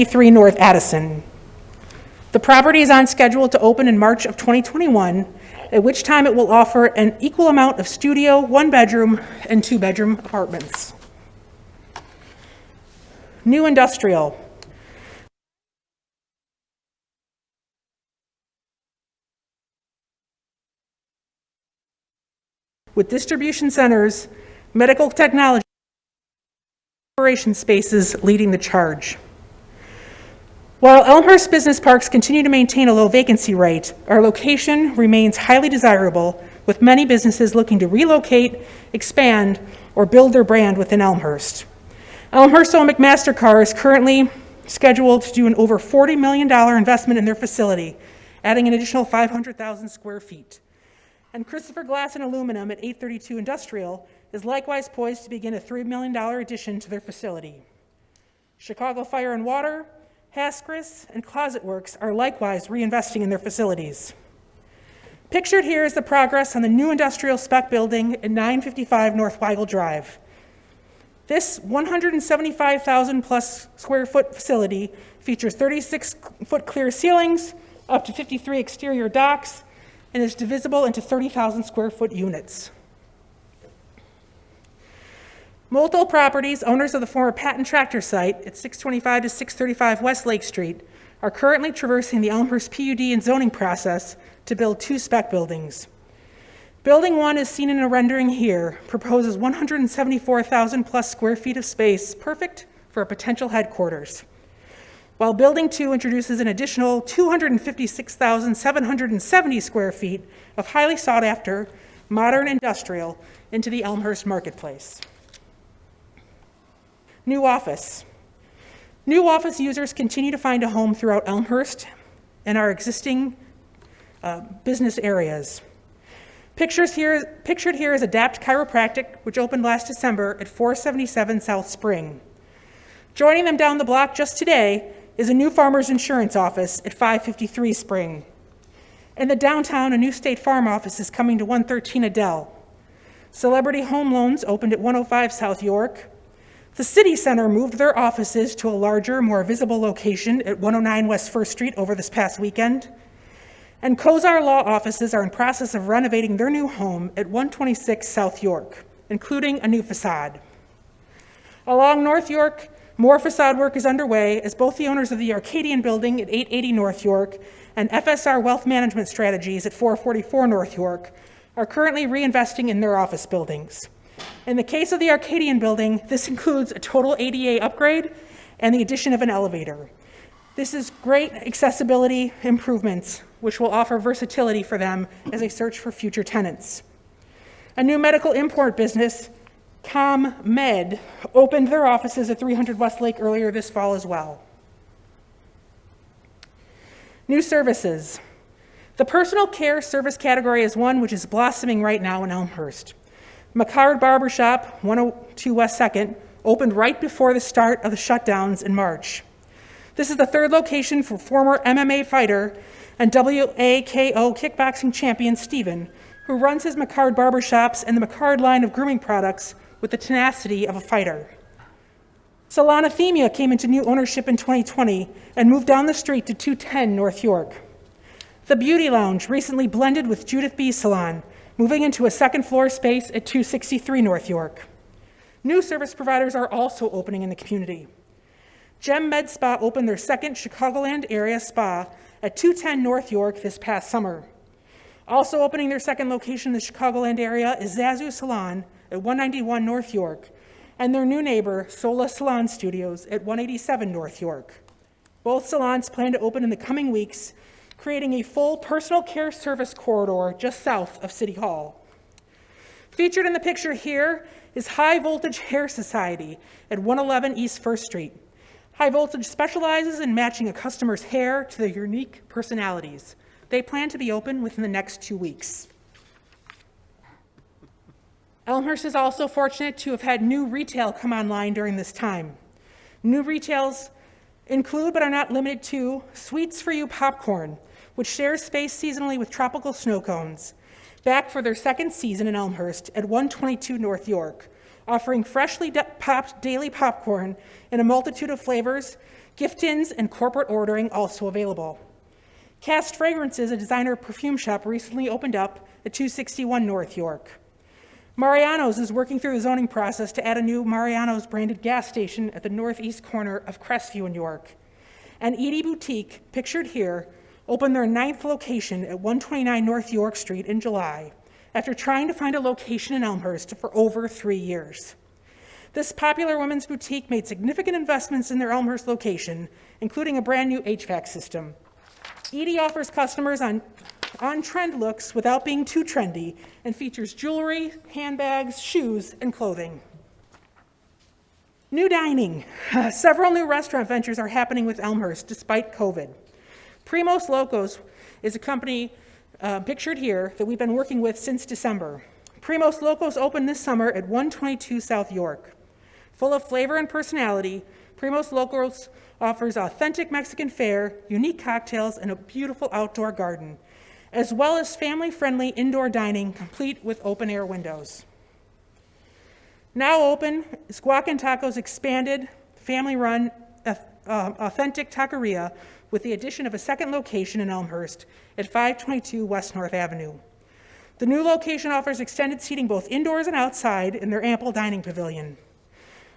3 North Addison. The property is on schedule to open in March of 2021, at which time it will offer an equal amount of studio, 1-bedroom, and 2-bedroom apartments. New industrial. With distribution centers, medical technology, operation spaces leading the charge. While Elmhurst business parks continue to maintain a low vacancy rate, our location remains highly desirable, with many businesses looking to relocate, expand, or build their brand within Elmhurst. Elmhurst Olmec MasterCard is currently scheduled to do an over $40 million investment in their facility, adding an additional 500,000 square feet. And Christopher Glass and Aluminum at 832 Industrial is likewise poised to begin a $3 million addition to their facility. Chicago Fire and Water, Haskris, and Closet Works are likewise reinvesting in their facilities. Pictured here is the progress on the new industrial spec building at 955 North Weigel Drive. This 175,000 plus square foot facility features 36-foot clear ceilings, up to 53 exterior docks, and is divisible into 30,000 square foot units. Multiple Properties, owners of the former Patton Tractor site at 625 to 635 West Lake Street, are currently traversing the Elmhurst PUD and zoning process to build 2 spec buildings. Building 1, as seen in a rendering here, proposes 174,000 plus square feet of space, perfect for a potential headquarters, while Building 2 introduces an additional 256,770 square feet of highly sought after modern industrial into the Elmhurst marketplace. New office. New office users continue to find a home throughout Elmhurst and our existing business areas. Pictured here is Adapt Chiropractic, which opened last December at 477 South Spring. Joining them down the block just today is a new Farmers Insurance office at 553 Spring. In the downtown, a new State Farm office is coming to 113 Adele. Celebrity Home Loans opened at 105 South York. The City Center moved their offices to a larger, more visible location at 109 West 1st Street over this past weekend. And Kozar Law offices are in process of renovating their new home at 126 South York, including a new facade. Along North York, more facade work is underway as both the owners of the Arcadian Building at 880 North York and FSR Wealth Management Strategies at 444 North York are currently reinvesting in their office buildings. In the case of the Arcadian Building, this includes a total ADA upgrade and the addition of an elevator. This is great accessibility improvements, which will offer versatility for them as they search for future tenants. A new medical import business, ComMed, opened their offices at 300 Westlake earlier this fall as well. New services. The personal care service category is one which is blossoming right now in Elmhurst. McCard Barbershop, 102 West 2nd, opened right before the start of the shutdowns in March. This is the 3rd location for former MMA fighter and WAKO kickboxing champion Steven, who runs his McCard Barbershops and the McCard line of grooming products with the tenacity of a fighter. Salon Euphemia came into new ownership in 2020 and moved down the street to 210 North York. The Beauty Lounge recently blended with Judith B. Salon, moving into a 2nd floor space at 263 North York. New service providers are also opening in the community. Gem Med Spa opened their 2nd Chicagoland area spa at 210 North York this past summer. Also opening their 2nd location in the Chicagoland area is Zazu Salon at 191 North York, and their new neighbor, Sola Salon Studios at 187 North York. Both salons plan to open in the coming weeks, creating a full personal care service corridor just south of City Hall. Featured in the picture here is High Voltage Hair Society at 111 East 1st Street. High Voltage specializes in matching a customer's hair to their unique personalities. They plan to be open within the next 2 weeks. Elmhurst is also fortunate to have had new retail come online during this time. New retails include, but are not limited to, Sweets for You Popcorn, which shares space seasonally with tropical snow cones, back for their 2nd season in Elmhurst at 122 North York, offering freshly popped daily popcorn in a multitude of flavors, gift tins, and corporate ordering also available. Cast Fragrances, a designer perfume shop, recently opened up at 261 North York. Mariano's is working through the zoning process to add a new Mariano's branded gas station at the northeast corner of Crestview in York. And Edie Boutique, pictured here, opened their 9th location at 129 North York Street in July after trying to find a location in Elmhurst for over 3 years. This popular women's boutique made significant investments in their Elmhurst location, including a brand new HVAC system. Edie offers customers on-trend looks without being too trendy and features jewelry, handbags, shoes, and clothing. New dining. Several new restaurant ventures are happening with Elmhurst despite COVID. Primos Locos is a company pictured here that we've been working with since December. Primos Locos opened this summer at 122 South York. Full of flavor and personality, Primos Locos offers authentic Mexican fare, unique cocktails, and a beautiful outdoor garden, as well as family-friendly indoor dining complete with open-air windows. Now open is Guac and Taco's expanded, family-run, authentic taqueria with the addition of a second location in Elmhurst at 522 West North Avenue. The new location offers extended seating both indoors and outside in their ample dining pavilion.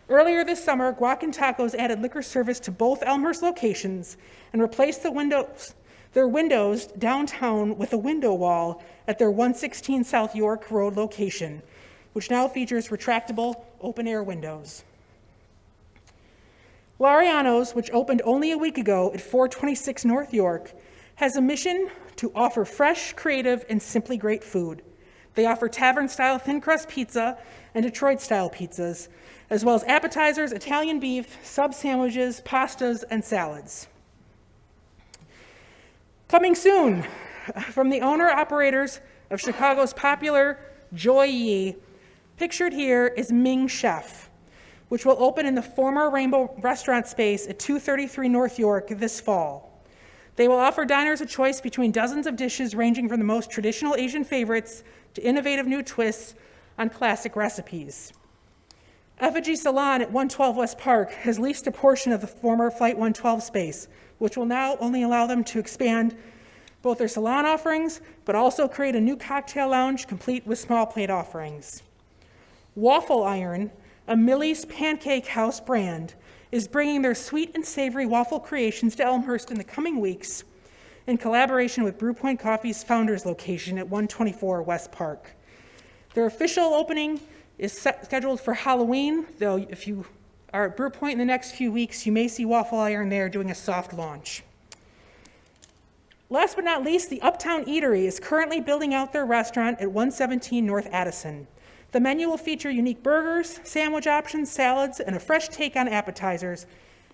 Earlier this summer, Guac and Tacos added liquor service to both Elmhurst locations and replaced their windows downtown with a window wall at their 116 South York Road location, which now features retractable open-air windows. Lariano's, which opened only a week ago at 426 North York, has a mission to offer fresh, creative, and simply great food. They offer tavern-style thin-crust pizza and Detroit-style pizzas, as well as appetizers, Italian beef, sub-sandwiches, pastas, and salads. Coming soon, from the owner-operators of Chicago's popular Joy Yi, pictured here is Ming Chef, which will open in the former Rainbow restaurant space at 233 North York this fall. They will offer diners a choice between dozens of dishes ranging from the most traditional Asian favorites to innovative new twists on classic recipes. Effigy Salon at 112 West Park has leased a portion of the former Flight 112 space, which will now only allow them to expand both their salon offerings, but also create a new cocktail lounge complete with small plate offerings. Waffle Iron, a Millie's Pancake House brand, is bringing their sweet and savory waffle creations to Elmhurst in the coming weeks in collaboration with Brew Point Coffee's founders location at 124 West Park. Their official opening is scheduled for Halloween, though if you are at Brew Point in the next few weeks, you may see Waffle Iron there doing a soft launch. Last but not least, the Uptown Eatery is currently building out their restaurant at 117 North Addison. The menu will feature unique burgers, sandwich options, salads, and a fresh take on appetizers,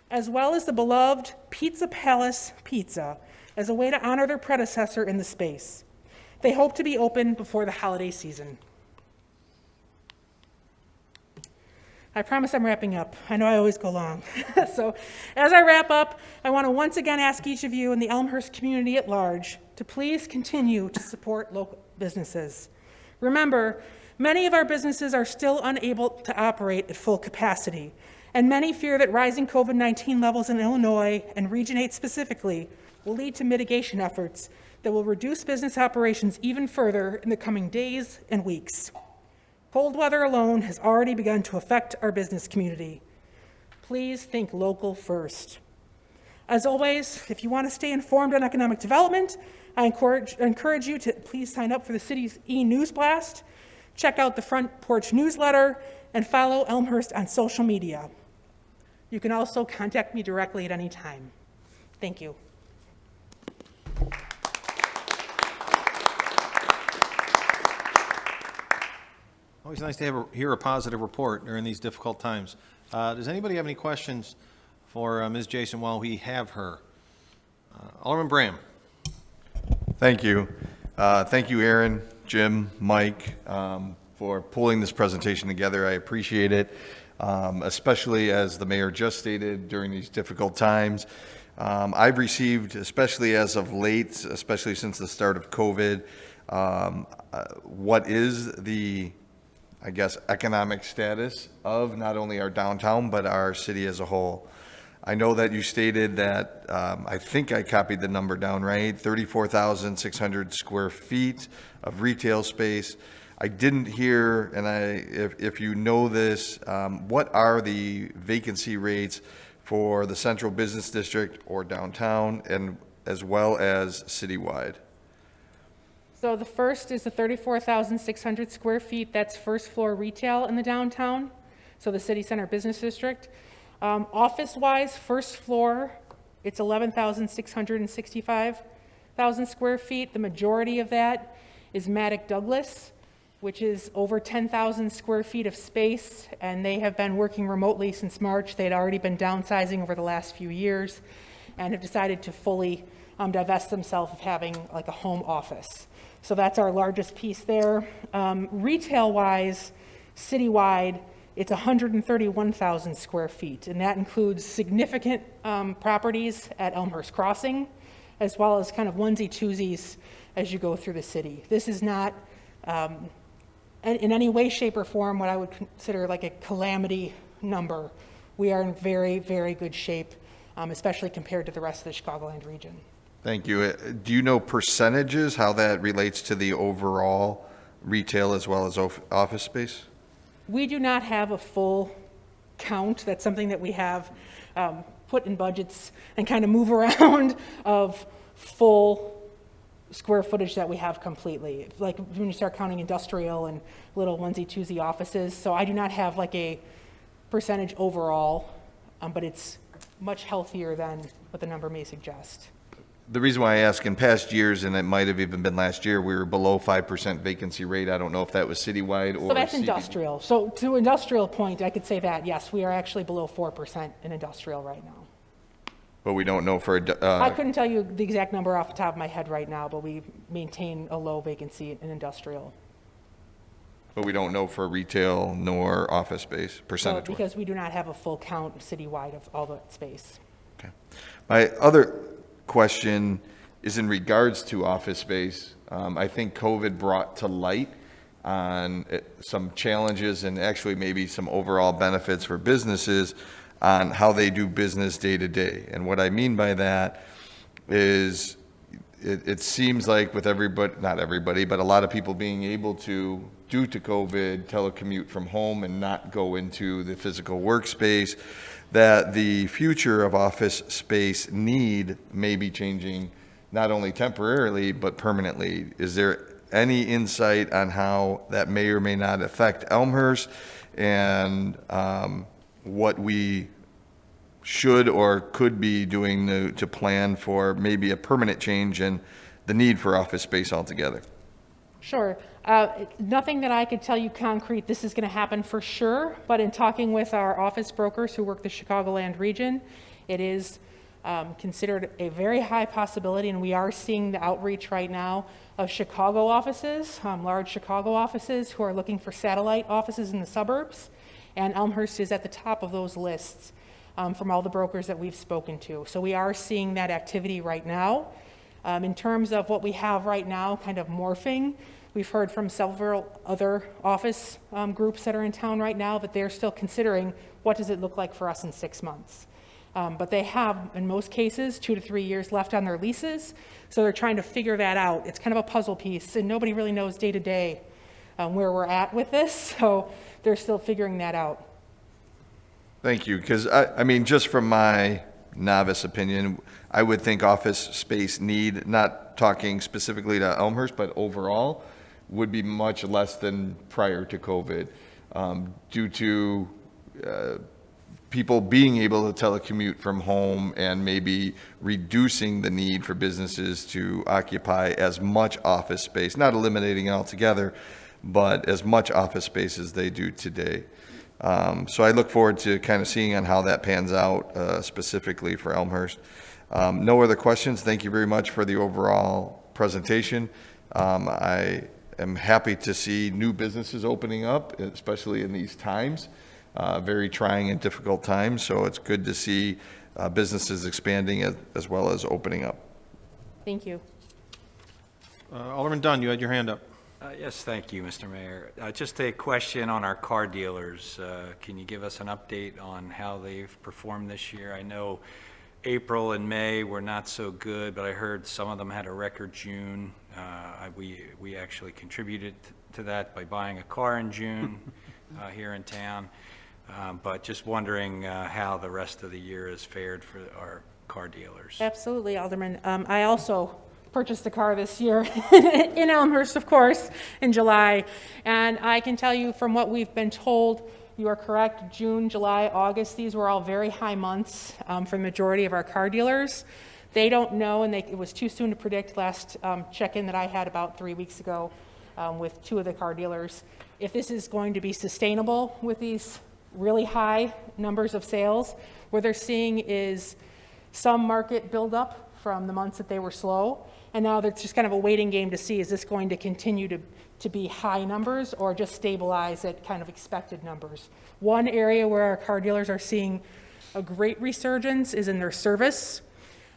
as well as the beloved Pizza Palace pizza as a way to honor their predecessor in the space. They hope to be open before the holiday season. I promise I'm wrapping up. I know I always go long. So as I wrap up, I want to once again ask each of you in the Elmhurst community at large to please continue to support local businesses. Remember, many of our businesses are still unable to operate at full capacity, and many fear that rising COVID-19 levels in Illinois and Region 8 specifically will lead to mitigation efforts that will reduce business operations even further in the coming days and weeks. Cold weather alone has already begun to affect our business community. Please think local first. As always, if you want to stay informed on economic development, I encourage you to please sign up for the city's e-news blast, check out the Front Porch newsletter, and follow Elmhurst on social media. You can also contact me directly at any time. Thank you. Always nice to hear a positive report during these difficult times. Does anybody have any questions for Ms. Jason while we have her? Alderman Bram. Thank you. Thank you, Aaron, Jim, Mike, for pulling this presentation together. I appreciate it, especially as the mayor just stated during these difficult times. I've received, especially as of late, especially since the start of COVID, what is the I guess, economic status of not only our downtown, but our city as a whole. I know that you stated that, I think I copied the number down right, 34,600 square feet of retail space. I didn't hear, and if you know this, what are the vacancy rates for the central business district or downtown, and as well as citywide? So the first is the 34,600 square feet. That's first floor retail in the downtown, so the city center business district. Office-wise, first floor, it's 11,665,000 square feet. The majority of that is Maddox Douglas, which is over 10,000 square feet of space, and they have been working remotely since March. They'd already been downsizing over the last few years and have decided to fully divest themselves of having like a home office. So that's our largest piece there. Retail-wise, citywide, it's 131,000 square feet, and that includes significant properties at Elmhurst Crossing, as well as kind of onesie-twosies as you go through the city. This is not in any way, shape, or form what I would consider like a calamity number. We are in very, very good shape, especially compared to the rest of the Chicagoland region. Thank you. Do you know percentages, how that relates to the overall retail as well as office space? We do not have a full count. That's something that we have put in budgets and kind of move around of full square footage that we have completely. Like when you start counting industrial and little onesie-twosie offices. So I do not have like a percentage overall, but it's much healthier than what the number may suggest. The reason why I ask, in past years, and it might have even been last year, we were below 5% vacancy rate. I don't know if that was citywide or So that's CBD. industrial. So to industrial point, I could say that, yes, we are actually below 4% in industrial right now. But we don't know for, I couldn't tell you the exact number off the top of my head right now, but we maintain a low vacancy in industrial. but we don't know for retail nor office space So, percentage. because we do not have a full count citywide of all the space. Okay. My other question is in regards to office space. I think COVID brought to light on some challenges and actually maybe some overall benefits for businesses on how they do business day to day. And what I mean by that is it seems like with everybody, not everybody, but a lot of people being able to, due to COVID, telecommute from home and not go into the physical workspace, that the future of office space need may be changing not only temporarily, but permanently. Is there any insight on how that may or may not affect Elmhurst and what we should or could be doing to plan for maybe a permanent change in the need for office space altogether? Sure. Nothing that I could tell you concrete, this is going to happen for sure, but in talking with our office brokers who work the Chicagoland region, it is considered a very high possibility, and we are seeing the outreach right now of Chicago offices, large Chicago offices who are looking for satellite offices in the suburbs, and Elmhurst is at the top of those lists from all the brokers that we've spoken to. So we are seeing that activity right now. In terms of what we have right now kind of morphing, we've heard from several other office groups that are in town right now that they're still considering what does it look like for us in 6 months. But they have, in most cases, 2 to 3 years left on their leases, so they're trying to figure that out. It's kind of a puzzle piece, and nobody really knows day to day where we're at with this, so they're still figuring that out. Thank you, because I mean, just from my novice opinion, I would think office space need, not talking specifically to Elmhurst, but overall, would be much less than prior to COVID, due to people being able to telecommute from home and maybe reducing the need for businesses to occupy as much office space, not eliminating it altogether, but as much office space as they do today. So I look forward to kind of seeing on how that pans out specifically for Elmhurst. No other questions. Thank you very much for the overall presentation. I am happy to see new businesses opening up, especially in these times, very trying and difficult times. So it's good to see businesses expanding as well as opening up. Thank you. Alderman Dunn, you had your hand up. Yes, thank you, Mr. Mayor. Just a question on our car dealers. Can you give us an update on how they've performed this year? I know April and May were not so good, but I heard some of them had a record June. We actually contributed to that by buying a car in June here in town. But just wondering how the rest of the year has fared for our car dealers. Absolutely, Alderman. I also purchased a car this year in Elmhurst, of course, in July. And I can tell you from what we've been told, you are correct, June, July, August, these were all very high months for the majority of our car dealers. They don't know, and it was too soon to predict. Last check-in that I had about 3 weeks ago with 2 of the car dealers, if this is going to be sustainable with these really high numbers of sales. What they're seeing is some market buildup from the months that they were slow, and now it's just kind of a waiting game to see, is this going to continue to be high numbers or just stabilize at kind of expected numbers. One area where our car dealers are seeing a great resurgence is in their service.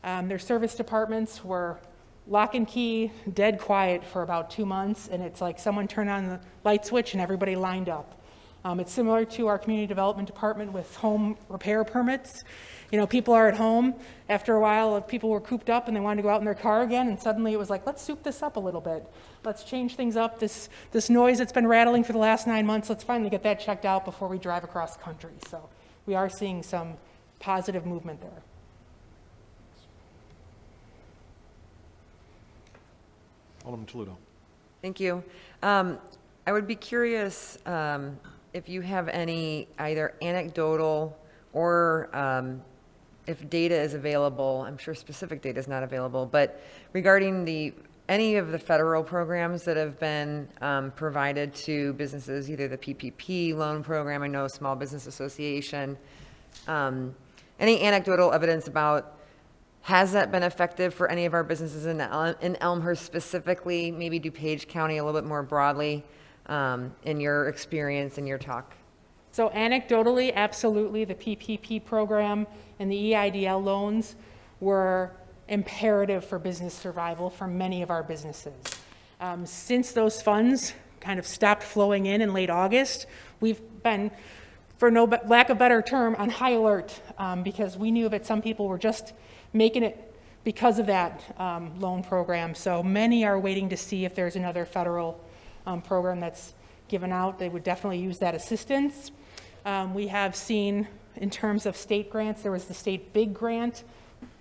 Their service departments were lock and key, dead quiet for about 2 months, and it's like someone turned on the light switch and everybody lined up. It's similar to our community development department with home repair permits. You know, people are at home. After a while, people were cooped up and they wanted to go out in their car again, and suddenly it was like, let's soup this up a little bit. Let's change things up. This noise that's been rattling for the last 9 months, let's finally get that checked out before we drive across the country. So we are seeing some positive movement there. Alderman Toledo. Thank you. I would be curious if you have any either anecdotal or if data is available. I'm sure specific data is not available, but regarding any of the federal programs that have been provided to businesses, either the PPP loan program, I know Small Business Association, any anecdotal evidence about has that been effective for any of our businesses in Elmhurst specifically, maybe DuPage County a little bit more broadly, in your experience, in your talk? So anecdotally, absolutely, the PPP program and the EIDL loans were imperative for business survival for many of our businesses. Since those funds kind of stopped flowing in late August, we've been, for no lack of better term, on high alert because we knew that some people were just making it because of that loan program. So many are waiting to see if there's another federal program that's given out. They would definitely use that assistance. We have seen, in terms of state grants, there was the state big grant.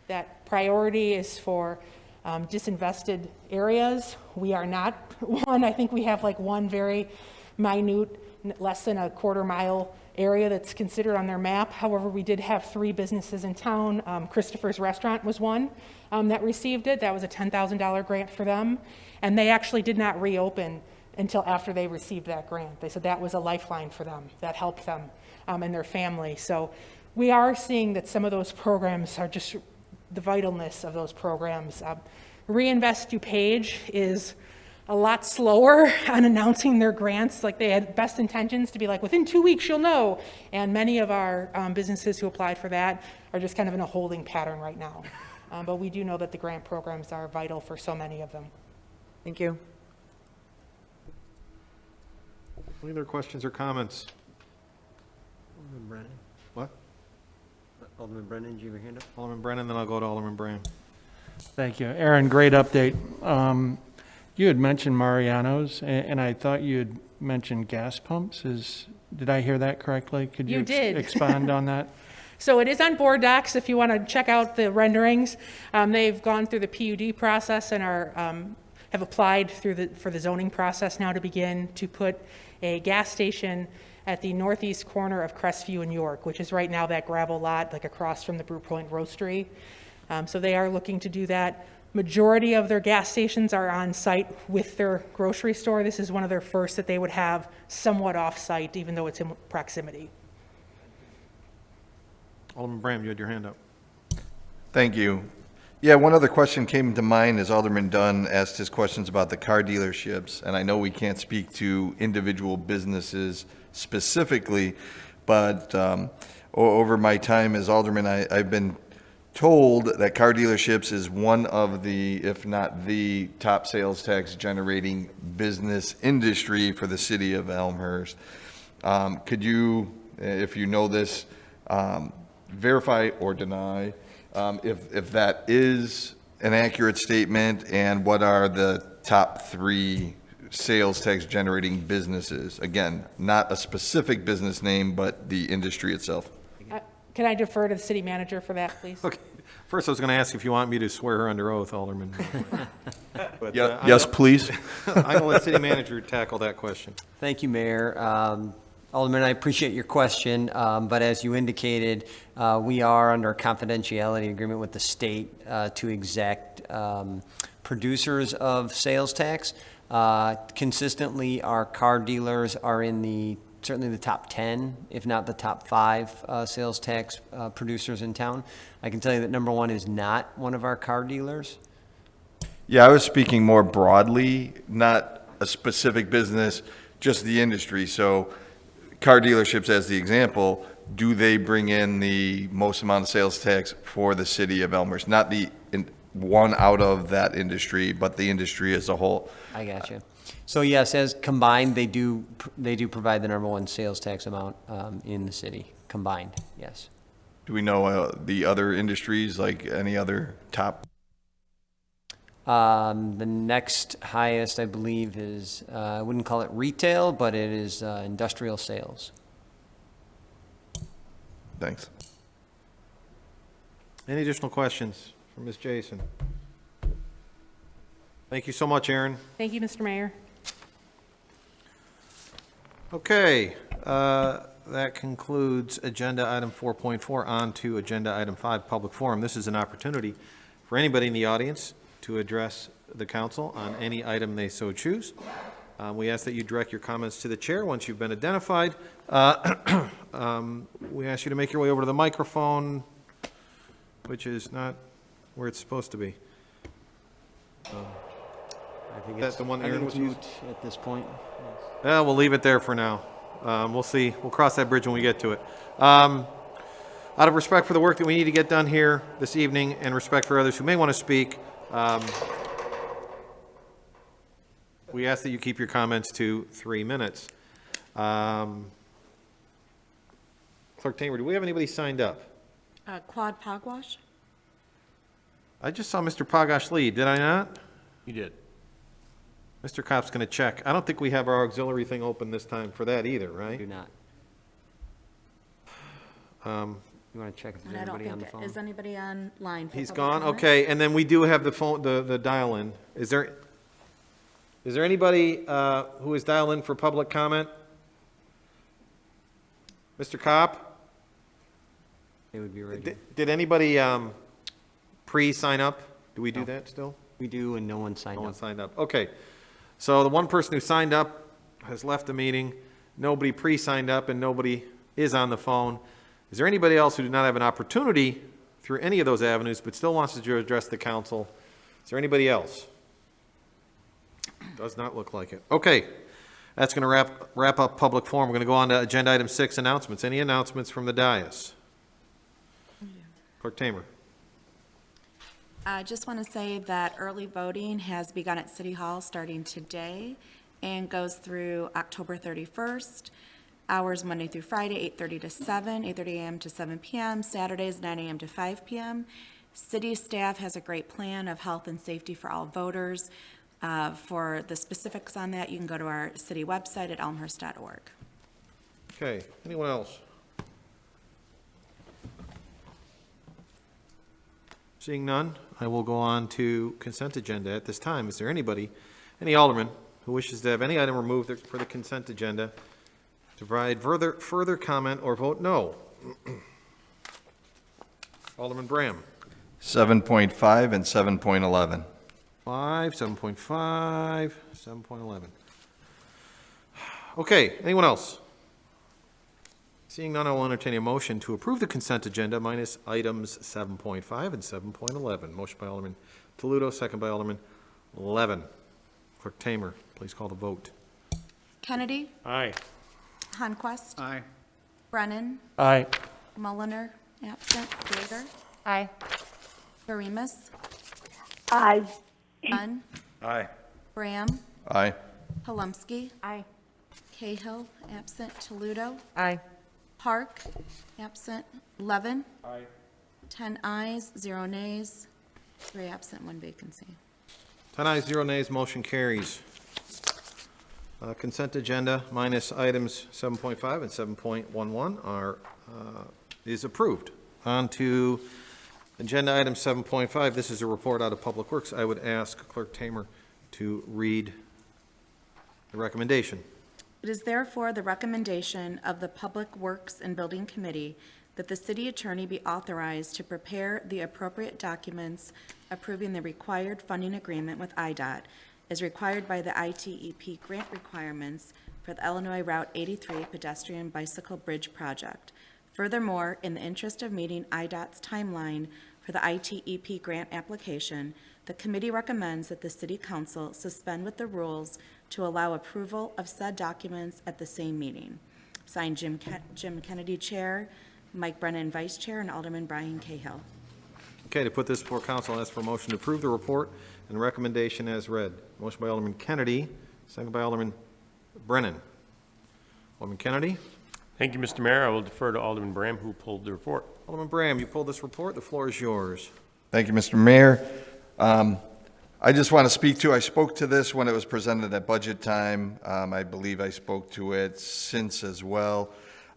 That priority is for disinvested areas. We are not one. I think we have like one very minute, less than a quarter-mile area that's considered on their map. However, we did have 3 businesses in town. Christopher's Restaurant was one that received it. That was a $10,000 grant for them. And they actually did not reopen until after they received that grant. They said that was a lifeline for them. That helped them and their family. So we are seeing that some of those programs are just the vitalness of those programs. Reinvest DuPage is a lot slower on announcing their grants. Like, they had best intentions to be like, within 2 weeks you'll know. And many of our businesses who applied for that are just kind of in a holding pattern right now. But we do know that the grant programs are vital for so many of them. Thank you. Any other questions or comments? Alderman Brennan. What? Alderman Brennan, do you have your hand up? Alderman Brennan, then I'll go to Alderman Brand. Thank you. Aaron, great update. You had mentioned Mariano's, and I thought you had mentioned gas pumps. Did I hear that correctly? Could you did. expand on that? So it is on board docs if you want to check out the renderings. They've gone through the PUD process and have applied for the zoning process now to begin to put a gas station at the northeast corner of Crestview and York, which is right now that gravel lot like across from the Brew Point Roastery. So they are looking to do that. Majority of their gas stations are on site with their grocery store. This is one of their first that they would have somewhat off site, even though it's in proximity. Alderman Brand, you had your hand up. Thank you. Yeah, one other question came to mind as Alderman Dunn asked his questions about the car dealerships, and I know we can't speak to individual businesses specifically, but over my time as Alderman, I've been told that car dealerships is one of the, if not the top sales tax generating business industry for the city of Elmhurst. Could you, if you know this, verify or deny if that is an accurate statement, and what are the top 3 sales tax generating businesses? Again, not a specific business name, but the industry itself. Can I defer to the city manager for that, please? Okay. First, I was going to ask if you want me to swear her under oath, Alderman. But, Yes, please. I'm going to let city manager tackle that question. Thank you, Mayor. Alderman, I appreciate your question, but as you indicated, we are under a confidentiality agreement with the state to exact producers of sales tax. Consistently, our car dealers are in certainly the top 10, if not the top 5 sales tax producers in town. I can tell you that number 1 is not one of our car dealers. Yeah, I was speaking more broadly, not a specific business, just the industry. So car dealerships, as the example, do they bring in the most amount of sales tax for the city of Elmhurst? Not the one out of that industry, but the industry as a whole. I got you. So yes, as combined, they do provide the number 1 sales tax amount in the city, combined, yes. Do we know the other industries, like any other top? The next highest, I believe, is, I wouldn't call it retail, but it is industrial sales. Thanks. Any additional questions for Ms. Jason? Thank you so much, Aaron. Thank you, Mr. Mayor. Okay, that concludes agenda item 4.4. On to agenda item 5, public forum. This is an opportunity for anybody in the audience to address the council on any item they so choose. We ask that you direct your comments to the chair once you've been identified. We ask you to make your way over to the microphone, which is not where it's supposed to be. I think That's the one Aaron was using? at this point. We'll leave it there for now. We'll see. We'll cross that bridge when we get to it. Out of respect for the work that we need to get done here this evening and respect for others who may want to speak, we ask that you keep your comments to 3 minutes. Clerk Tamer, do we have anybody signed up? Quad Pogwash? I just saw Mr. Pogosh lead, did I not? You did. Mr. Kopp's going to check. I don't think we have our auxiliary thing open this time for that either, Do right? not. You want to check if And there's I don't anybody on the think, phone? is anybody online? for He's public gone? comment? Okay, and then we do have the phone, the dial-in. Is there anybody who is dialed in for public comment? Mr. Kopp? They would be ready. Did anybody pre-sign up? Do we do that still? We do, and no one signed No one up. signed up. Okay. So the one person who signed up has left the meeting. Nobody pre-signed up and nobody is on the phone. Is there anybody else who did not have an opportunity through any of those avenues but still wants to address the council? Is there anybody else? Does not look like it. Okay. That's going to wrap up public forum. We're going to go on to agenda item 6, announcements. Any announcements from the dais? Clerk Tamer. I just want to say that early voting has begun at City Hall starting today and goes through October 31st. Hours Monday through Friday, 8:30 to 7, 8:30 a.m. to 7 p.m., Saturdays 9 a.m. to 5 p.m. City staff has a great plan of health and safety for all voters. For the specifics on that, you can go to our city website at elmhurst.org. Okay. Anyone else? Seeing none, I will go on to consent agenda at this time. Is there anybody, any alderman, who wishes to have any item removed for the consent agenda to provide further comment or vote no? Alderman Bram. 7.5 and 7.11. 5, 7.5, 7.11. Okay, anyone else? Seeing none, I will entertain a motion to approve the consent agenda minus items 7.5 and 7.11. Motion by Alderman Toledo, second by Alderman Levin. Clerk Tamer, please call the vote. Kennedy? Aye. Honquist? Aye. Brennan? Aye. Mulliner? Absent. Jaeger? Aye. Karimis, Aye. Dunn, Aye. Graham, Aye. Palumski, Aye. Cahill, absent, Toledo, Aye. Park, absent, Levin. 10 ayes, 0 nays, 3 absent, 1 vacancy. 10 ayes, 0 nays, motion carries. Consent agenda minus items 7.5 and 7.11 is approved. On to agenda item 7.5. This is a report out of Public Works. I would ask Clerk Tamer to read the recommendation. It is therefore the recommendation of the Public Works and Building Committee that the city attorney be authorized to prepare the appropriate documents approving the required funding agreement with IDOT as required by the ITEP grant requirements for the Illinois Route 83 pedestrian bicycle bridge project. Furthermore, in the interest of meeting IDOT's timeline for the ITEP grant application, the committee recommends that the city council suspend with the rules to allow approval of said documents at the same meeting. Signed, Jim Kennedy, Chair, Mike Brennan, Vice Chair, and Alderman Brian Cahill. Okay, to put this before council, I'll ask for a motion to approve the report and recommendation as read. Motion by Alderman Kennedy, second by Alderman Brennan. Alderman Kennedy? Thank you, Mr. Mayor. I will defer to Alderman Bram, who pulled the report. Alderman Bram, you pulled this report. The floor is yours. Thank you, Mr. Mayor. I just want to speak to, I spoke to this when it was presented at budget time. I believe I spoke to it since as well.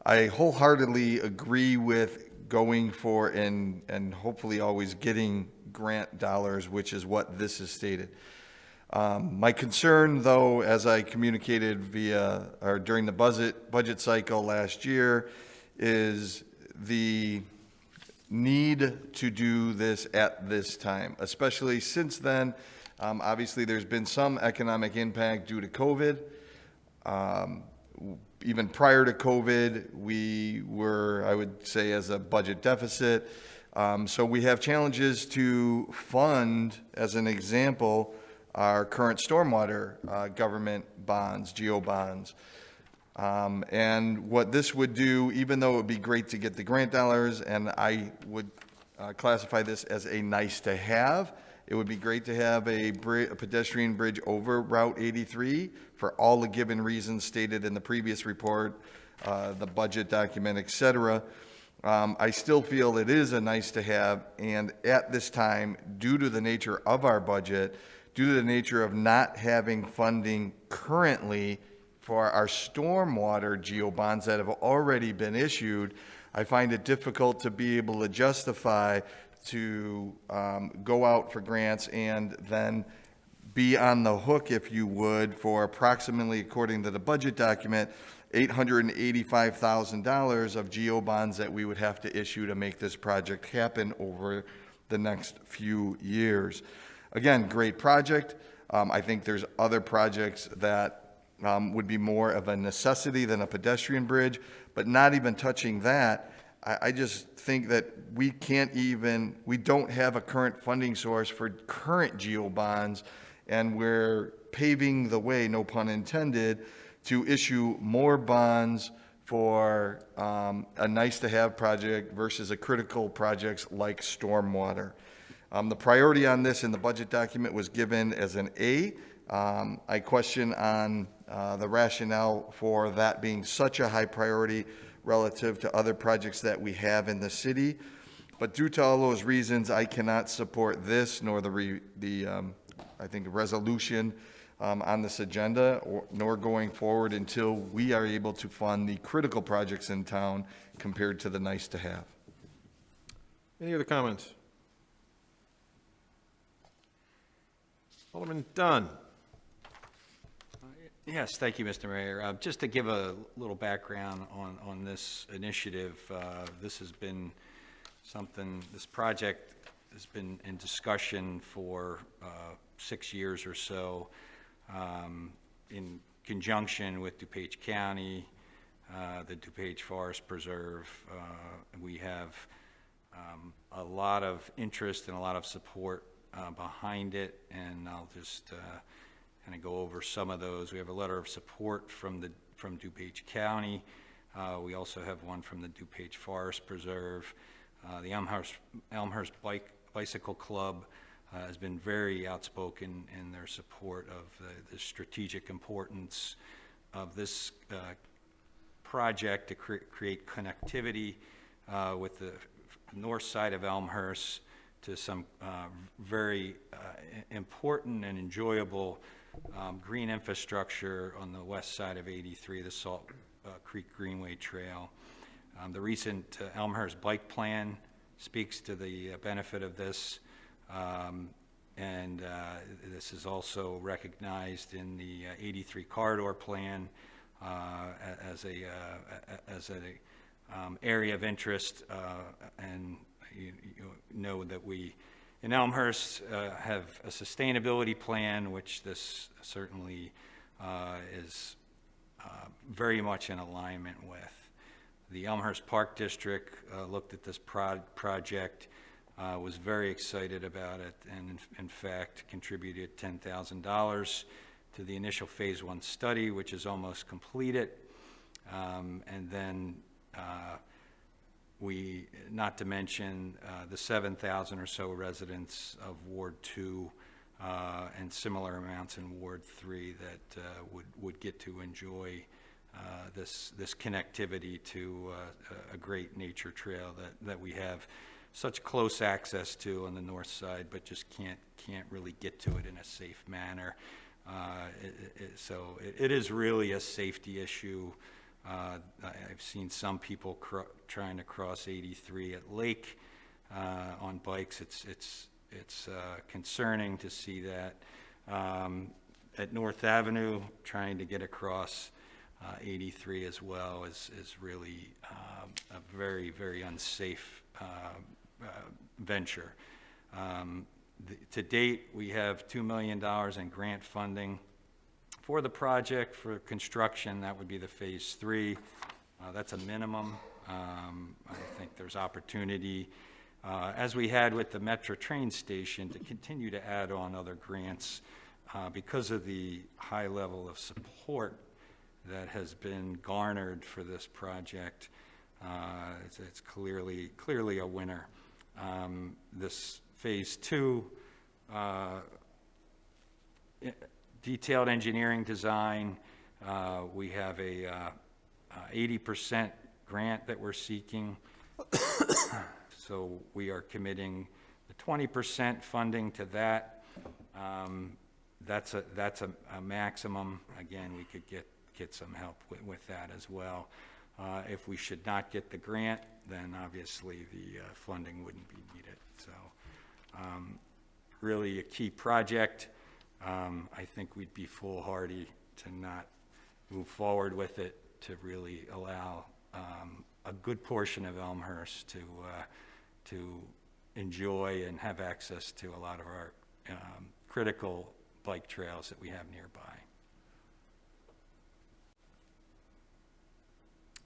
I wholeheartedly agree with going for and hopefully always getting grant dollars, which is what this is stated. My concern, though, as I communicated during the budget cycle last year, is the need to do this at this time, especially since then. Obviously, there's been some economic impact due to COVID. Even prior to COVID, we were, I would say, as a budget deficit. So we have challenges to fund, as an example, our current stormwater government bonds, GO bonds. And what this would do, even though it would be great to get the grant dollars, and I would classify this as a nice to have, it would be great to have a pedestrian bridge over Route 83 for all the given reasons stated in the previous report, the budget document, et cetera. I still feel it is a nice to have, and at this time, due to the nature of our budget, due to the nature of not having funding currently for our stormwater GO bonds that have already been issued, I find it difficult to be able to justify to go out for grants and then be on the hook, if you would, for approximately, according to the budget document, $885,000 of GO bonds that we would have to issue to make this project happen over the next few years. Again, great project. I think there's other projects that would be more of a necessity than a pedestrian bridge, but not even touching that, I just think that we don't have a current funding source for current GO bonds, and we're paving the way, no pun intended, to issue more bonds for a nice-to-have project versus a critical projects like stormwater. The priority on this in the budget document was given as an A. I question on the rationale for that being such a high priority relative to other projects that we have in the city. But due to all those reasons, I cannot support this nor the I think, resolution on this agenda, nor going forward until we are able to fund the critical projects in town compared to the nice to have. Any other comments? Alderman Dunn. Yes, thank you, Mr. Mayor. Just to give a little background on this initiative, this has been something, this project has been in discussion for 6 years or so in conjunction with DuPage County, the DuPage Forest Preserve. We have a lot of interest and a lot of support behind it, and I'll just kind of go over some of those. We have a letter of support from DuPage County. We also have one from the DuPage Forest Preserve. The Elmhurst Bicycle Club has been very outspoken in their support of the strategic importance of this project to create connectivity with the north side of Elmhurst to some very important and enjoyable green infrastructure on the west side of 83, the Salt Creek Greenway Trail. The recent Elmhurst Bike Plan speaks to the benefit of this, and this is also recognized in the 83 Corridor Plan as a area of interest, and you know that we in Elmhurst have a sustainability plan, which this certainly is very much in alignment with. The Elmhurst Park District looked at this project, was very excited about it, and in fact contributed $10,000 to the initial phase 1 study, which is almost completed. And then not to mention the 7,000 or so residents of Ward 2 and similar amounts in Ward 3 that would get to enjoy this connectivity to a great nature trail that we have such close access to on the north side, but just can't really get to it in a safe manner. So it is really a safety issue. I've seen some people trying to cross 83 at Lake on bikes. It's concerning to see that. At North Avenue, trying to get across 83 as well is really a very, very unsafe venture. To date, we have $2 million in grant funding for the project. For construction, that would be the phase 3. That's a minimum. I think there's opportunity, as we had with the Metro train station, to continue to add on other grants because of the high level of support that has been garnered for this project. It's clearly a winner. This phase 2 detailed engineering design, we have a 80% grant that we're seeking. So we are committing the 20% funding to that. That's a maximum. Again, we could get some help with that as well. If we should not get the grant, then obviously the funding wouldn't be needed. So really a key project. I think we'd be foolhardy to not move forward with it, to really allow a good portion of Elmhurst to enjoy and have access to a lot of our critical bike trails that we have nearby.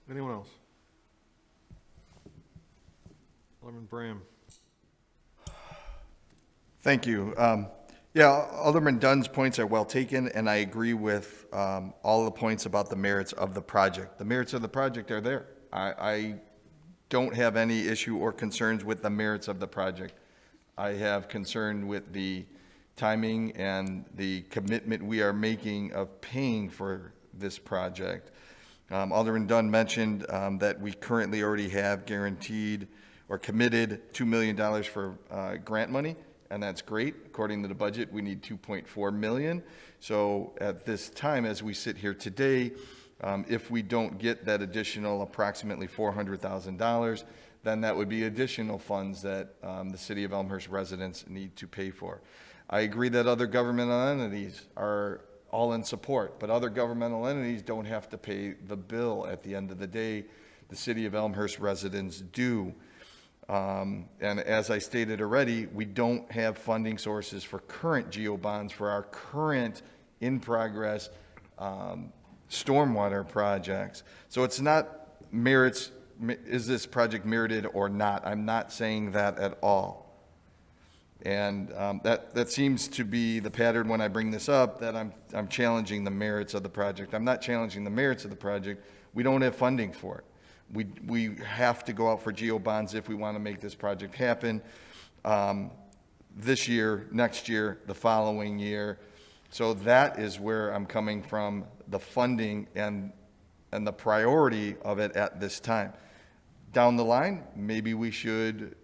Anyone else? Alderman Bram. Thank you. Alderman Dunn's points are well taken, and I agree with all the points about the merits of the project. The merits of the project are there. I don't have any issue or concerns with the merits of the project. I have concern with the timing and the commitment we are making of paying for this project. Alderman Dunn mentioned that we currently already have guaranteed or committed $2 million for grant money, and that's great. According to the budget, we need $2.4 million. So at this time, as we sit here today, if we don't get that additional approximately $400,000, then that would be additional funds that the City of Elmhurst residents need to pay for. I agree that other governmental entities are all in support, but other governmental entities don't have to pay the bill at the end of the day. The City of Elmhurst residents do. And as I stated already, we don't have funding sources for current GEO bonds for our current in-progress stormwater projects. So it's not merits, is this project merited or not? I'm not saying that at all. And that seems to be the pattern when I bring this up, that I'm challenging the merits of the project. I'm not challenging the merits of the project. We don't have funding for it. We have to go out for geo bonds if we want to make this project happen. This year, next year, the following year. So that is where I'm coming from, the funding and the priority of it at this time. Down the line, maybe we should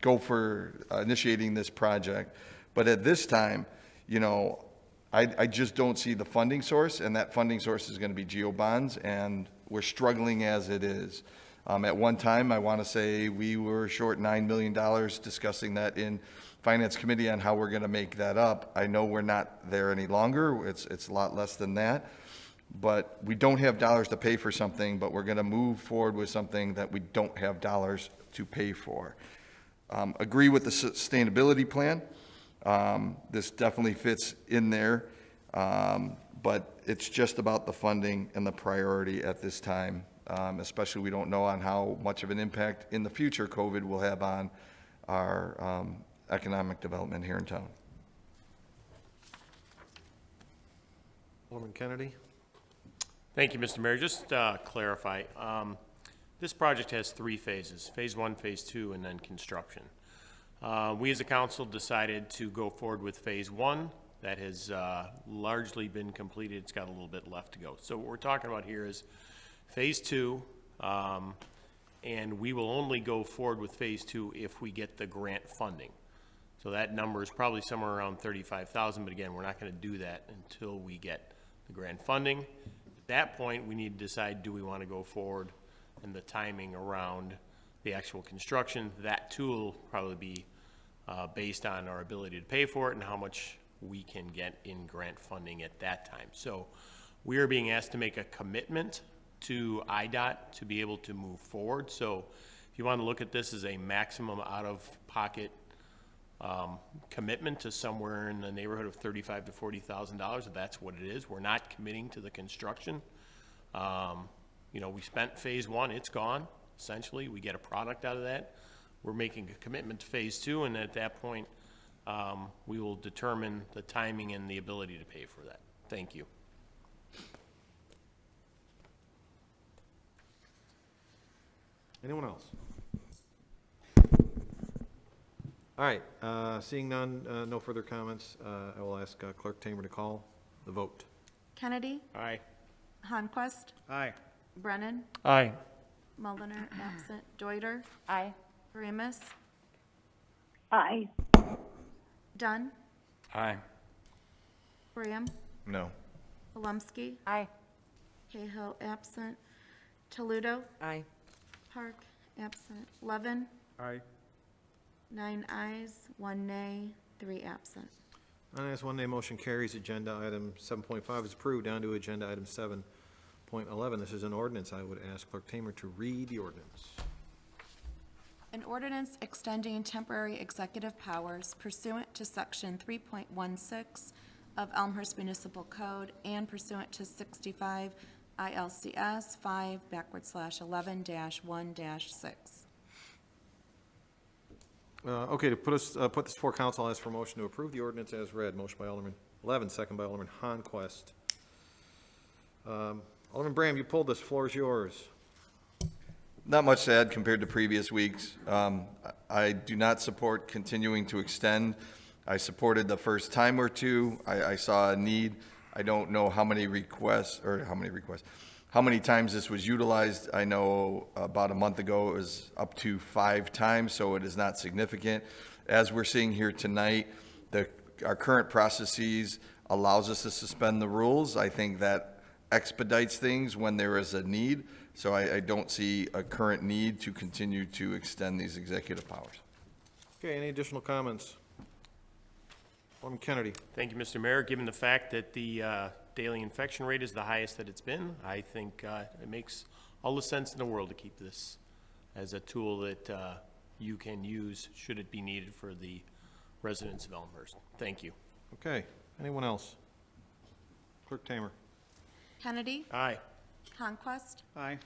go for initiating this project. But at this time, you know, I just don't see the funding source, and that funding source is going to be geo bonds, and we're struggling as it is. At one time, I want to say we were short $9 million discussing that in Finance Committee on how we're going to make that up. I know we're not there any longer. It's a lot less than that. But we don't have dollars to pay for something, but we're going to move forward with something that we don't have dollars to pay for. Agree with the sustainability plan. This definitely fits in there, but it's just about the funding and the priority at this time. Especially we don't know on how much of an impact in the future COVID will have on our economic development here in town. Alderman Kennedy? Thank you, Mr. Mayor. Just clarify, this project has 3 phases, phase 1, phase 2, and then construction. We as a council decided to go forward with phase 1. That has largely been completed. It's got a little bit left to go. So what we're talking about here is phase 2, and we will only go forward with phase 2 if we get the grant funding. So that number is probably somewhere around 35,000, but again, we're not going to do that until we get the grant funding. At that point, we need to decide, do we want to go forward, and the timing around the actual construction. That too will probably be based on our ability to pay for it and how much we can get in grant funding at that time. So we are being asked to make a commitment to IDOT to be able to move forward. So if you want to look at this as a maximum out-of-pocket commitment to somewhere in the neighborhood of $35,000 to $40,000, that's what it is. We're not committing to the construction. You know, we spent phase 1, it's gone, essentially. We get a product out of that. We're making a commitment to phase 2, and at that point, we will determine the timing and the ability to pay for that. Thank you. Anyone else? All right, seeing none, no further comments, I will ask Clerk Tamer to call the vote. Kennedy, Aye. Honquist, Aye. Brennan, Aye. Mulliner, absent, Deuter, Aye. Remus, Aye. Dunn, Aye. Graham, No. Palumski, Aye. Cahill, absent, Toledo, Aye. Park, absent, Levin, Aye. 9 ayes, 1 nay, 3 absent. 9 ayes, 1 nay, motion carries. Agenda item 7.5 is approved. Down to agenda item 7.11. This is an ordinance. I would ask Clerk Tamer to read the ordinance. An ordinance extending temporary executive powers pursuant to Section 3.16 of Elmhurst Municipal Code and pursuant to 65 ILCS 5/11-1-6. Okay, to put this before council, I'll ask for a motion to approve the ordinance as read. Motion by Alderman Levin, second by Alderman Honquist. Alderman Bram, you pulled this. Floor is yours. Not much to add compared to previous weeks. I do not support continuing to extend. I supported the first time or two. I saw a need. I don't know how many times this was utilized. I know about a month ago it was up to 5 times, so it is not significant. As we're seeing here tonight, our current processes allows us to suspend the rules. I think that expedites things when there is a need, so I don't see a current need to continue to extend these executive powers. Okay, any additional comments? Alderman Kennedy. Thank you, Mr. Mayor. Given the fact that the daily infection rate is the highest that it's been, I think it makes all the sense in the world to keep this as a tool that you can use should it be needed for the residents of Elmhurst. Thank you. Okay, anyone else? Clerk Tamer. Kennedy, Aye. Honquist, Aye.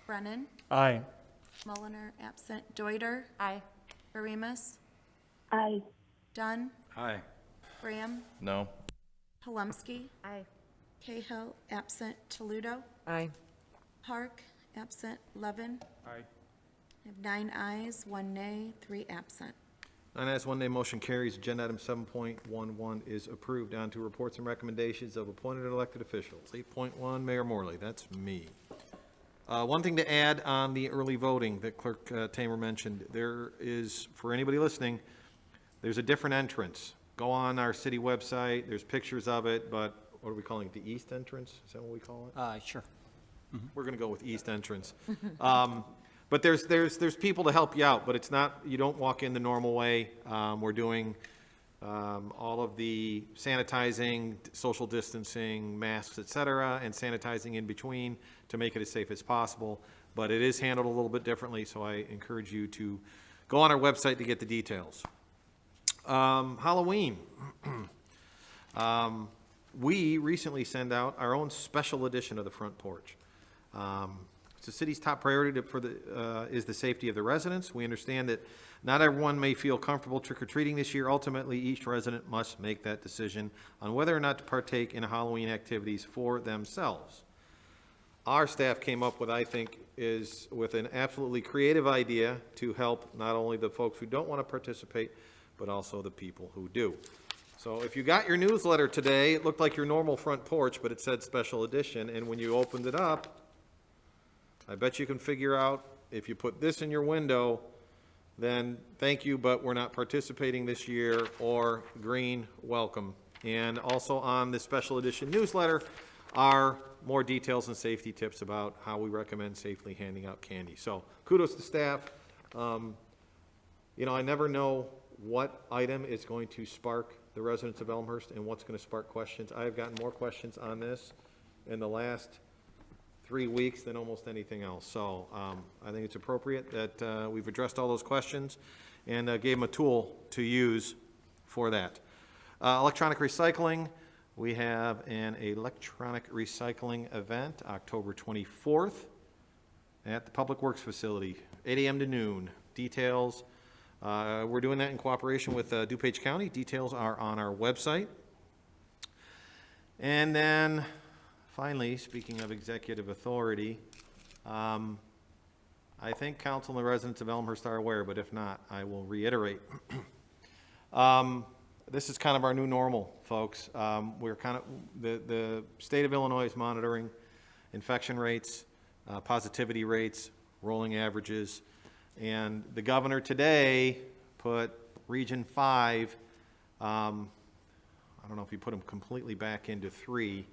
Brennan, Aye. Mulliner, absent, Deuter, Aye. Remus, Aye. Dunn, Aye. Graham, No? Palumski, Aye. Cahill, absent, Toledo, Aye. Park, absent 11. Aye. I have 9 ayes, 1 nay, 3 absent. 9 ayes, 1 nay, motion carries. Agenda item 7.11 is approved. On to reports and recommendations of appointed and elected officials. 8.1, Mayor Morley, that's me. One thing to add on the early voting that Clerk Tamer mentioned, there is, for anybody listening, there's a different entrance. Go on our city website, there's pictures of it, but what are we calling it, the east entrance? Is that what we call it? Sure. We're gonna go with east entrance. But there's people to help you out, but it's not, you don't walk in the normal way. We're doing all of the sanitizing, social distancing, masks, et cetera, and sanitizing in between to make it as safe as possible. But it is handled a little bit differently, so I encourage you to go on our website to get the details. Halloween. We recently sent out our own special edition of the Front Porch. It's the city's top priority is the safety of the residents. We understand that not everyone may feel comfortable trick-or-treating this year. Ultimately, each resident must make that decision on whether or not to partake in Halloween activities for themselves. Our staff came up with, I think, with an absolutely creative idea to help not only the folks who don't want to participate, but also the people who do. So if you got your newsletter today, it looked like your normal Front Porch, but it said special edition, and when you opened it up, I bet you can figure out, if you put this in your window, then thank you, but we're not participating this year, or green, welcome. And also on the special edition newsletter are more details and safety tips about how we recommend safely handing out candy. So kudos to staff. You know, I never know what item is going to spark the residents of Elmhurst and what's going to spark questions. I have gotten more questions on this in the last 3 weeks than almost anything else. So I think it's appropriate that we've addressed all those questions and gave them a tool to use for that. Electronic recycling. We have an electronic recycling event October 24th at the Public Works Facility, 8 a.m. to noon. Details, we're doing that in cooperation with DuPage County. Details are on our website. And then finally, speaking of executive authority, I think council and the residents of Elmhurst are aware, but if not, I will reiterate. This is kind of our new normal, folks. We're kind of, the state of Illinois is monitoring infection rates, positivity rates, rolling averages, and the governor today put Region 5, I don't know if he put them completely back into 3,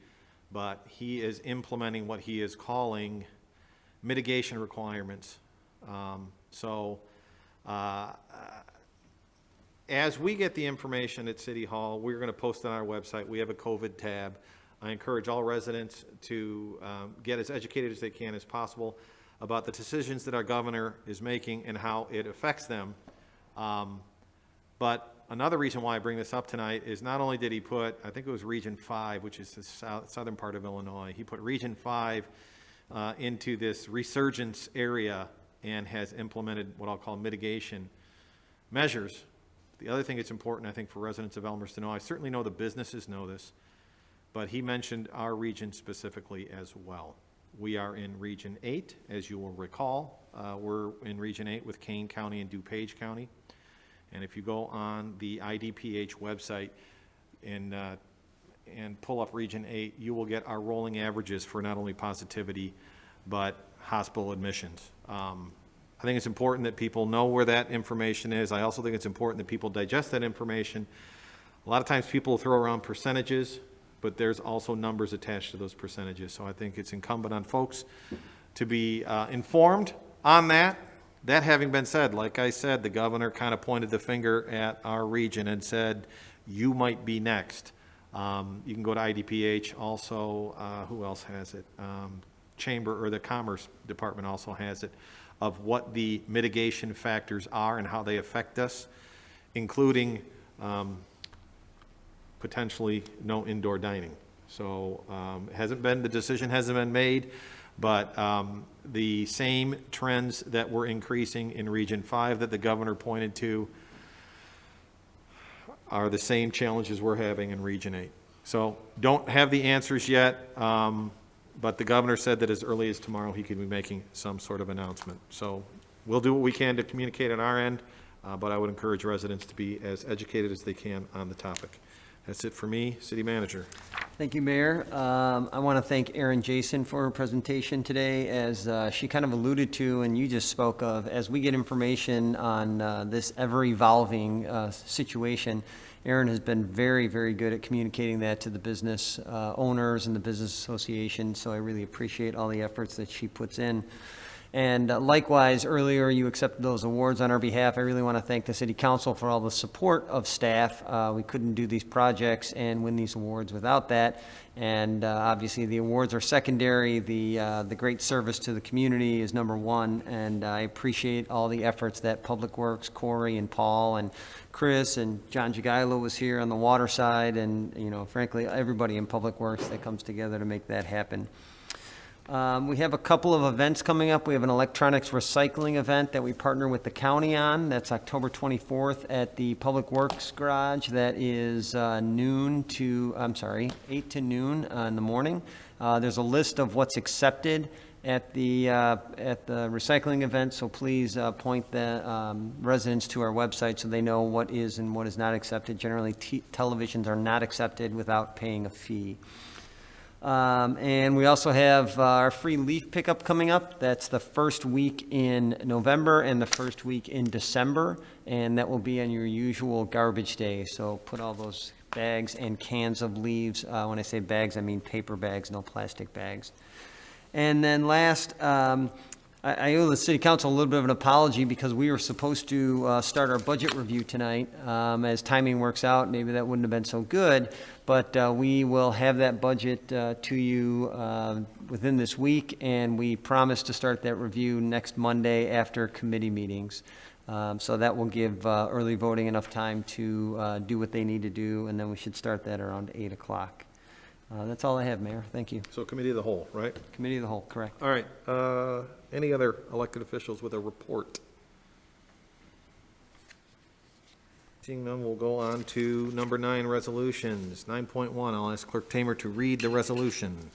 but he is implementing what he is calling mitigation requirements. As we get the information at City Hall, we're going to post it on our website. We have a COVID tab. I encourage all residents to get as educated as they can as possible about the decisions that our governor is making and how it affects them. But another reason why I bring this up tonight is not only did he put, I think it was Region 5, which is the southern part of Illinois, he put Region 5 into this resurgence area and has implemented what I'll call mitigation measures. The other thing that's important, I think, for residents of Elmhurst to know, I certainly know the businesses know this, but he mentioned our region specifically as well. We are in Region 8, as you will recall. We're in Region 8 with Kane County and DuPage County. And if you go on the IDPH website and pull up Region 8, you will get our rolling averages for not only positivity, but hospital admissions. I think it's important that people know where that information is. I also think it's important that people digest that information. A lot of times people throw around percentages, but there's also numbers attached to those percentages. So I think it's incumbent on folks to be informed on that. That having been said, like I said, the governor kind of pointed the finger at our region and said, you might be next. You can go to IDPH also. Who else has it? Chamber or the Commerce Department also has it, of what the mitigation factors are and how they affect us, including potentially no indoor dining. So the decision hasn't been made, but the same trends that were increasing in Region 5 that the governor pointed to are the same challenges we're having in Region 8. So don't have the answers yet. But the governor said that as early as tomorrow, he could be making some sort of announcement. So we'll do what we can to communicate on our end, but I would encourage residents to be as educated as they can on the topic. That's it for me, City Manager. Thank you, Mayor. I want to thank Erin Jason for her presentation today. As she kind of alluded to, and you just spoke of, as we get information on this ever-evolving situation, Erin has been very, very good at communicating that to the business owners and the business association, so I really appreciate all the efforts that she puts in. And likewise, earlier you accepted those awards on our behalf. I really want to thank the City Council for all the support of staff. We couldn't do these projects and win these awards without that. And obviously, the awards are secondary. The great service to the community is number one. And I appreciate all the efforts that Public Works, Corey and Paul and Chris and John Jagailo was here on the water side. And, you know, frankly, everybody in Public Works that comes together to make that happen. We have a couple of events coming up. We have an electronics recycling event that we partner with the county on. That's October 24th at the Public Works Garage. That is 8 to noon in the morning. There's a list of what's accepted at the recycling event, so please point the residents to our website so they know what is and what is not accepted. Generally, televisions are not accepted without paying a fee. And we also have our free leaf pickup coming up. That's the first week in November and the first week in December, and that will be on your usual garbage day. So put all those bags and cans of leaves. When I say bags, I mean paper bags, no plastic bags. And then last, I owe the City Council a little bit of an apology because we were supposed to start our budget review tonight. As timing works out, maybe that wouldn't have been so good, but we will have that budget to you within this week, and we promise to start that review next Monday after committee meetings. So that will give early voting enough time to do what they need to do, and then we should start that around 8 o'clock. That's all I have, Mayor. Thank you. So Committee of the Whole, right? Committee of the Whole, correct. All right. Any other elected officials with a report? Seeing none, we'll go on to number 9, resolutions. 9.1, I'll ask Clerk Tamer to read the resolution.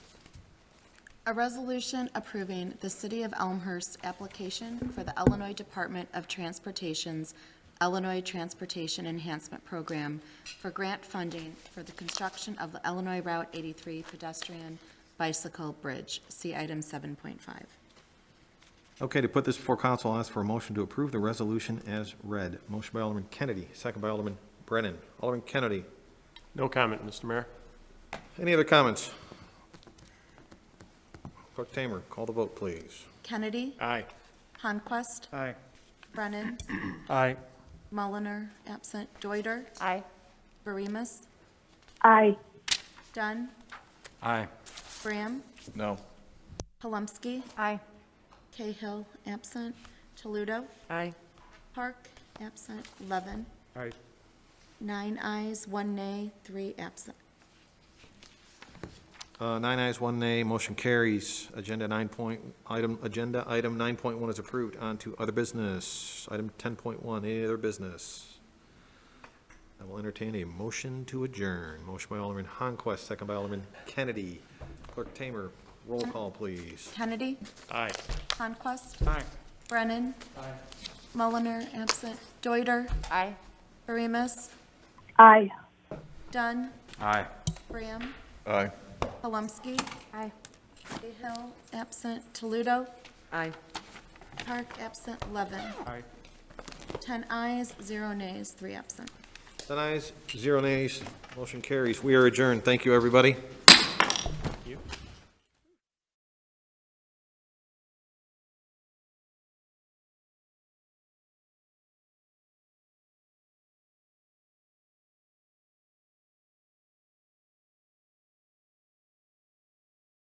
A resolution approving the City of Elmhurst application for the Illinois Department of Transportation's Illinois Transportation Enhancement Program for grant funding for the construction of the Illinois Route 83 pedestrian bicycle bridge. See item 7.5. Okay, to put this before council, I'll ask for a motion to approve the resolution as read. Motion by Alderman Kennedy, second by Alderman Brennan. Alderman Kennedy, No comment, Mr. Mayor. any other comments? Clerk Tamer, call the vote, please. Kennedy, Aye. Honquist, Aye. Brennan, Aye. Mulliner, absent, Deuter, Aye. Baremus, Aye. Dunn, Aye. Graham, No. Palumski, Aye. Cahill, absent, Toledo, Aye. Park, absent, Levin. Aye. 9 ayes, 1 nay, 3 absent. 9 ayes, 1 nay, motion carries. Agenda item 9.1 is approved. On to other business. Item 10.1, any other business? I will entertain a motion to adjourn. Motion by Alderman Honquist, second by Alderman Kennedy. Clerk Tamer, roll call, please. Kennedy, Aye. Honquist, Aye. Brennan, Mulliner, absent, Deuter, Aye. Baremus, Aye. Dunn, Aye. Graham, Aye. Palumski, Aye. Cahill, absent, Toledo, Aye. Park, absent, Levin. Aye. 10 ayes, 0 nays, 3 absent. 10 ayes, 0 nays, motion carries. We are adjourned. Thank you, everybody.